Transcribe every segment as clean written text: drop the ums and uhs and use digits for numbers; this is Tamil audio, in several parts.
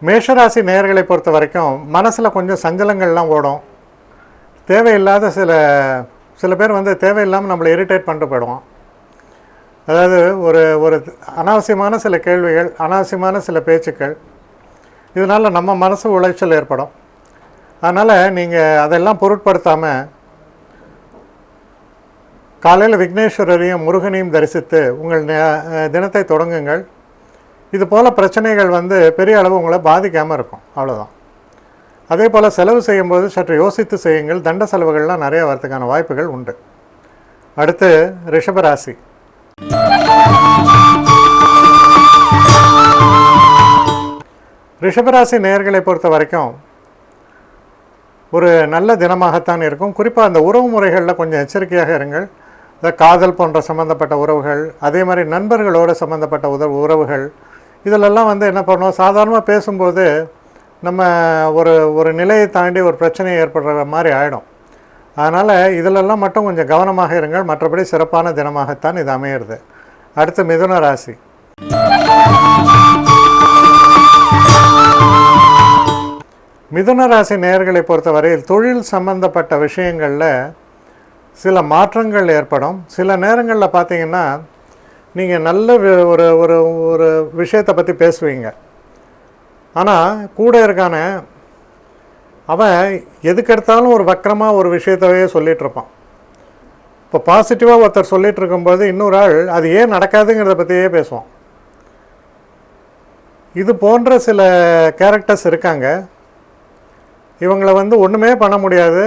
மேஷராசி நேயர்களை பொறுத்த வரைக்கும் மனசில் கொஞ்சம் சஞ்சலங்கள்லாம் ஓடும். தேவையில்லாத சில பேர் வந்து தேவையில்லாமல் நம்மளை இரிட்டேட் பண்ணிட்டு போயிடுவோம். அதாவது ஒரு ஒரு அனாவசியமான சில கேள்விகள், அனாவசியமான சில பேச்சுக்கள், இதனால் நம்ம மனசு உளைச்சல் ஏற்படும். அதனால் நீங்கள் அதெல்லாம் பொருட்படுத்தாமல் காலையில் விக்னேஸ்வரரையும் முருகனையும் தரிசித்து உங்கள் தினத்தை தொடங்குங்கள். இது போல் பிரச்சனைகள் வந்து பெரிய அளவு உங்களை பாதிக்காமல் இருக்கும், அவ்வளோதான். அதே போல் செலவு செய்யும்போது சற்று யோசித்து செய்யுங்கள். தண்ட செலவுகள்லாம் நிறைய வரதுக்கான வாய்ப்புகள் உண்டு. அடுத்து ரிஷபராசி. ரிஷபராசி நேயர்களை பொறுத்த வரைக்கும் ஒரு நல்ல தினமாகத்தான் இருக்கும். குறிப்பாக அந்த உறவு முறைகளில் கொஞ்சம் எச்சரிக்கையாக இருங்கள். இந்த காதல் போன்ற சம்மந்தப்பட்ட உறவுகள், அதே மாதிரி நண்பர்களோடு சம்மந்தப்பட்ட உறவுகள், இதிலெல்லாம் வந்து என்ன பண்ணணும், சாதாரணமாக பேசும்போது நம்ம ஒரு நிலையை தாண்டி ஒரு பிரச்சனை ஏற்படுற மாதிரி ஆகிடும். அதனால் இதிலெல்லாம் மட்டும் கொஞ்சம் கவனமாக இருங்கள். மற்றபடி சிறப்பான தினமாகத்தான் இது அமையிறது. அடுத்து மிதுன ராசி. மிதுன ராசி நேயர்களை பொறுத்தவரையில் தொழில் சம்பந்தப்பட்ட விஷயங்களில் சில மாற்றங்கள் ஏற்படும். சில நேரங்களில் பார்த்தீங்கன்னா நீங்கள் நல்ல ஒரு விஷயத்தை பற்றி பேசுவீங்க. ஆனால் கூட இருக்கான அவன் எதுக்கெடுத்தாலும் ஒரு வக்கரமாக ஒரு விஷயத்தவே சொல்லிகிட்ருப்பான். இப்போ பாசிட்டிவாக ஒருத்தர் சொல்லிகிட்டு இருக்கும்போது இன்னொரு ஆள் அது ஏன் நடக்காதுங்கிறத பற்றியே பேசுவான். இது போன்ற சில கேரக்டர்ஸ் இருக்காங்க. இவங்களை வந்து ஒன்றுமே பண்ண முடியாது.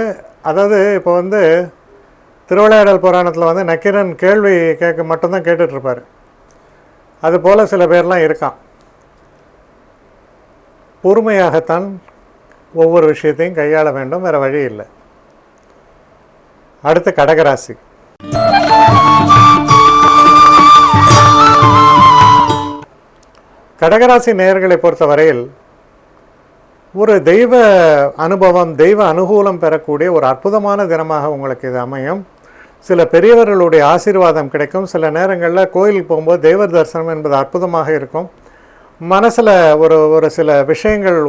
அதாவது இப்போ வந்து திருவிளையாடல் புராணத்தில் வந்து நக்கீரன் கேள்வி கேட்க மட்டும்தான் கேட்டுட்ருப்பார். அதுபோல் சில பேர்லாம் இருக்கான். பொறுமையாகத்தான் ஒவ்வொரு விஷயத்தையும் கையாள வேண்டும், வேறு வழி இல்லை. அடுத்து கடகராசி. கடகராசி நேயர்களை பொறுத்தவரையில் ஒரு தெய்வ அனுபவம், தெய்வ அனுகூலம் பெறக்கூடிய ஒரு அற்புதமான தினமாக உங்களுக்கு இது அமையும். சில பெரியவர்களுடைய ஆசீர்வாதம் கிடைக்கும். சில நேரங்களில் கோயிலுக்கு போகும்போது தெய்வ தரிசனம் என்பது அற்புதமாக இருக்கும். மனசில் ஒரு சில விஷயங்கள்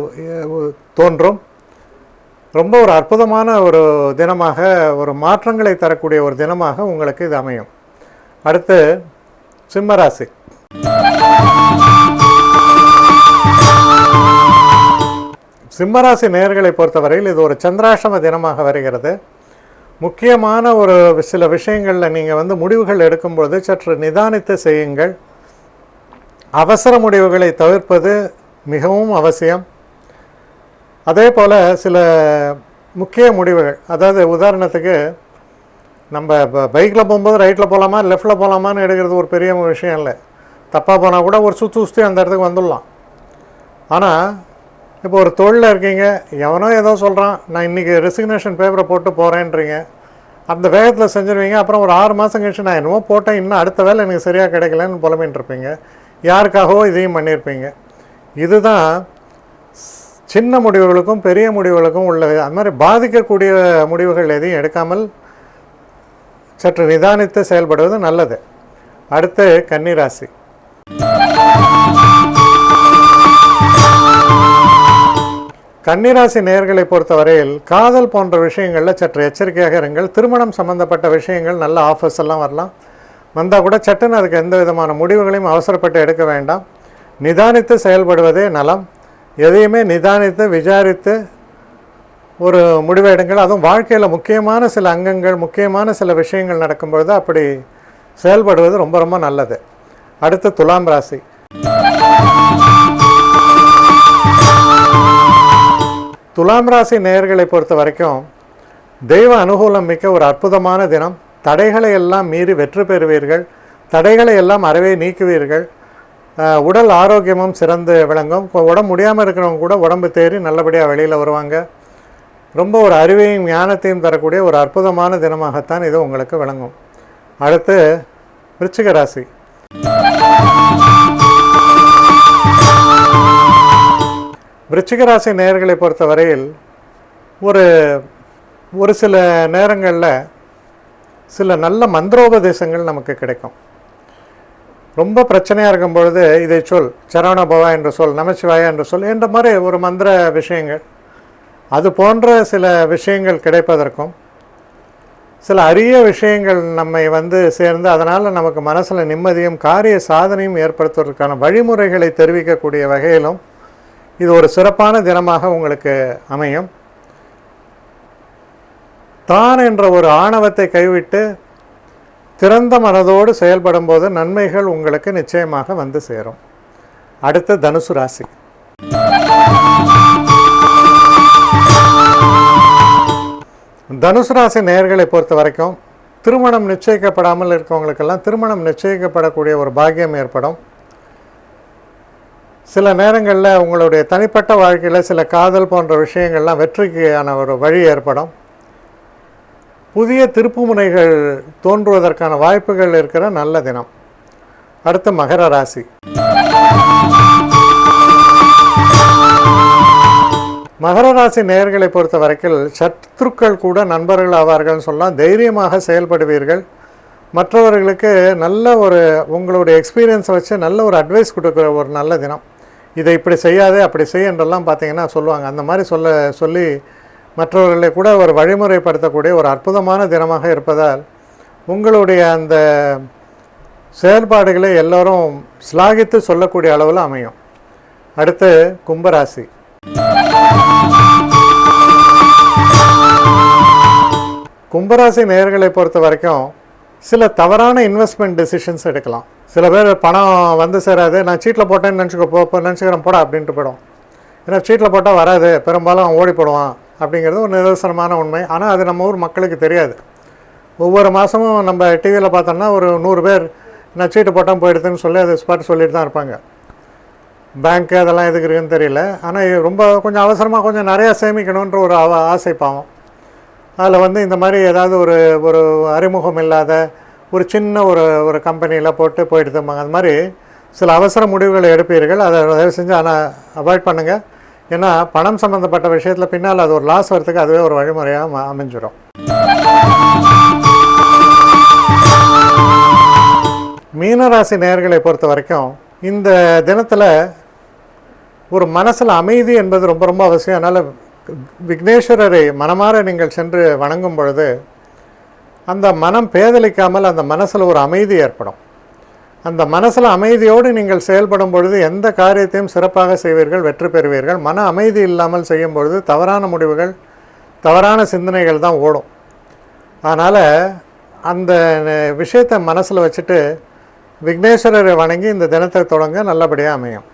தோன்றும். ரொம்ப ஒரு அற்புதமான ஒரு தினமாக, ஒரு மாற்றங்களை தரக்கூடிய ஒரு தினமாக உங்களுக்கு இது அமையும். அடுத்து சிம்மராசி. சிம்மராசி நேயர்களை பொறுத்தவரையில் இது ஒரு சந்திராஷ்டம தினமாக வருகிறது. முக்கியமான ஒரு சில விஷயங்களில் நீங்கள் வந்து முடிவுகள் எடுக்கும்போது சற்று நிதானித்து செய்யுங்கள். அவசர முடிவுகளை தவிர்ப்பது மிகவும் அவசியம். அதே போல் சில முக்கிய முடிவுகள், அதாவது உதாரணத்துக்கு நம்ம பைக்கில் போகும்போது ரைட்டில் போகலாமா லெஃப்டில் போகலாமான்னு எடுக்கிறது ஒரு பெரிய விஷயம் இல்லை. தப்பாக போனால் கூட ஒரு சுற்றி அந்த இடத்துக்கு வந்துடலாம். ஆனால் இப்போ ஒரு தொழிலில் இருக்கீங்க, எவனோ ஏதோ சொல்கிறான், நான் இன்றைக்கி ரெசிக்னேஷன் பேப்பரை போட்டு போகிறேன்றீங்க. அந்த வேகத்தில் செஞ்சுருவீங்க. அப்புறம் ஒரு 6 மாதம் கழிச்சு நான் என்னமோ போட்டேன், இன்னும் அடுத்த வேலை எனக்கு சரியாக கிடைக்கலன்னு புலம்பின்னு இருப்பீங்க. யாருக்காகவோ இதையும் பண்ணியிருப்பீங்க. இதுதான் சின்ன முடிவுகளுக்கும் பெரிய முடிவுகளுக்கும் உள்ளது. அது மாதிரி பாதிக்கக்கூடிய முடிவுகள் எதையும் எடுக்காமல் சற்று நிதானித்து செயல்படுவது நல்லது. அடுத்து கன்னிராசி. கன்னிராசி நேயர்களை பொறுத்தவரையில் காதல் போன்ற விஷயங்களில் சற்று எச்சரிக்கையாக இருங்கள். திருமணம் சம்பந்தப்பட்ட விஷயங்கள் நல்ல ஆஃபர்ஸ் எல்லாம் வரலாம். வந்தால் கூட சட்டுன்னு அதுக்கு எந்த விதமான முடிவுகளையும் அவசரப்பட்டு எடுக்க வேண்டாம். நிதானித்து செயல்படுவதே நலம். எதையுமே நிதானித்து விசாரித்து ஒரு முடிவை எடுங்கள். அதுவும் வாழ்க்கையில் முக்கியமான சில அங்கங்கள், முக்கியமான சில விஷயங்கள் நடக்கும்பொழுது அப்படி செயல்படுவது ரொம்ப ரொம்ப நல்லது. அடுத்து துலாம் ராசி. துலாம் ராசி நேயர்களை பொறுத்த வரைக்கும் தெய்வ அனுகூலம் மிக்க ஒரு அற்புதமான தினம். தடைகளை எல்லாம் மீறி வெற்றி பெறுவீர்கள். தடைகளை எல்லாம் அறவே நீக்குவீர்கள். உடல் ஆரோக்கியமும் சிறந்து விளங்கும். உடம்பு முடியாமல் இருக்கிறவங்க கூட உடம்பு தேறி நல்லபடியாக வெளியில் வருவாங்க. ரொம்ப ஒரு அறிவையும் ஞானத்தையும் தரக்கூடிய ஒரு அற்புதமான தினமாகத்தான் இது உங்களுக்கு விளங்கும். அடுத்து விருச்சிக ராசி. விருச்சிக ராசி நேயர்களை பொறுத்தவரையில் ஒரு சில நேரங்களில் சில நல்ல மந்திரோபதேசங்கள் நமக்கு கிடைக்கும். ரொம்ப பிரச்சனையாக இருக்கும் பொழுது இதை சொல், சரவண பவா என்று சொல், நமச்சிவாயா என்று சொல் என்ற மாதிரி ஒரு மந்திர விஷயங்கள், அது போன்ற சில விஷயங்கள் கிடைப்பதற்கும், சில அரிய விஷயங்கள் நம்மை வந்து சேர்ந்து அதனால் நமக்கு மனசில் நிம்மதியும் காரிய சாதனையும் ஏற்படுத்துவதற்கான வழிமுறைகளை தெரிவிக்கக்கூடிய வகையிலும் இது ஒரு சிறப்பான தினமாக உங்களுக்கு அமையும். தான் என்ற ஒரு ஆணவத்தை கைவிட்டு திறந்த மனதோடு செயல்படும் போது நன்மைகள் உங்களுக்கு நிச்சயமாக வந்து சேரும். அடுத்து தனுசு ராசி. தனுசு ராசி நேயர்களை பொறுத்த வரைக்கும் திருமணம் நிச்சயிக்கப்படாமல் இருக்கவங்களுக்கெல்லாம் திருமணம் நிச்சயிக்கப்படக்கூடிய ஒரு பாக்கியம் ஏற்படும். சில நேரங்களில் உங்களுடைய தனிப்பட்ட வாழ்க்கையில் சில காதல் போன்ற விஷயங்கள்லாம் வெற்றிக்கான ஒரு வழி ஏற்படும். புதிய திருப்புமுனைகள் தோன்றுவதற்கான வாய்ப்புகள் இருக்கிற நல்ல தினம். அடுத்து மகர ராசி. மகர ராசி நேயர்களை பொறுத்த வரைக்கும் சத்துருக்கள் கூட நண்பர்கள் ஆவார்கள்னு சொல்லலாம். தைரியமாக செயல்படுவீர்கள். மற்றவர்களுக்கு நல்ல ஒரு உங்களுடைய எக்ஸ்பீரியன்ஸை வச்சு நல்ல ஒரு அட்வைஸ் கொடுக்குற ஒரு நல்ல தினம். இதை இப்படி செய்யாதே அப்படி செய்ய என்றெல்லாம் பார்த்தீங்கன்னா சொல்லுவாங்க. அந்த மாதிரி சொல்லி மற்றவர்களை கூட ஒரு வழிமுறைப்படுத்தக்கூடிய ஒரு அற்புதமான தினமாக இருப்பதால் உங்களுடைய அந்த செயல்பாடுகளை எல்லோரும் ஸ்லாகித்து சொல்லக்கூடிய அளவில் அமையும். அடுத்து கும்பராசி. கும்பராசி நேயர்களை பொறுத்த வரைக்கும் சில தவறான இன்வெஸ்ட்மெண்ட் டெசிஷன்ஸ் எடுக்கலாம். சில பேர் பணம் வந்து சேராது, நான் சீட்டில் போட்டேன்னு நினச்சிக்கிறேன் போடா அப்படின்ட்டு போயிடும். ஏன்னா சீட்டில் போட்டால் வராது, பெரும்பாலும் அவன் ஓடி போடுவான் அப்படிங்கிறது ஒரு நிதர்சனமான உண்மை. ஆனால் அது நம்ம ஊர் மக்களுக்கு தெரியாது. ஒவ்வொரு மாதமும் நம்ம டிவியில் பார்த்தோம்னா ஒரு 100 பேர் நான் சீட்டு போட்டால் போயிடுதுன்னு சொல்லி அது ஸ்பாட் சொல்லிட்டு தான் இருப்பாங்க. பேங்க்கு அதெல்லாம் எதுக்கு இருக்குன்னு தெரியல. ஆனால் ரொம்ப கொஞ்சம் அவசரமாக கொஞ்சம் நிறையா சேமிக்கணுன்ற ஒரு ஆசை பாவம். அதில் வந்து இந்த மாதிரி ஏதாவது ஒரு அறிமுகம் இல்லாத ஒரு சின்ன ஒரு கம்பெனியில் போட்டு போயிடுதும்பாங்க. அது மாதிரி சில அவசர முடிவுகளை எடுப்பீர்கள். அதை தயவு செஞ்சு ஆனால் அவாய்ட் பண்ணுங்கள். ஏன்னா பணம் சம்மந்தப்பட்ட விஷயத்தில் பின்னால் அது ஒரு லாஸ் வரத்துக்கு அதுவே ஒரு வழிமுறையாக அமைஞ்சிடும். மீனராசி நேயர்களை பொறுத்த வரைக்கும் இந்த தினத்தில் ஒரு மனசில் அமைதி என்பது ரொம்ப ரொம்ப அவசியம். அதனால் விக்னேஸ்வரரை மனமாற நீங்கள் சென்று வணங்கும் பொழுது அந்த மனம் பேதலிக்காமல் அந்த மனசில் ஒரு அமைதி ஏற்படும். அந்த மனசில் அமைதியோடு நீங்கள் செயல்படும் பொழுது எந்த காரியத்தையும் சிறப்பாக செய்வீர்கள், வெற்றி பெறுவீர்கள். மன அமைதி இல்லாமல் செய்யும் பொழுது தவறான முடிவுகள், தவறான சிந்தனைகள் தான் ஓடும். அதனால் அந்த விஷயத்தை மனசில் வச்சுட்டு விக்னேஸ்வரரை வணங்கி இந்த தினத்தை தொடங்க நல்லபடியாக அமையும்.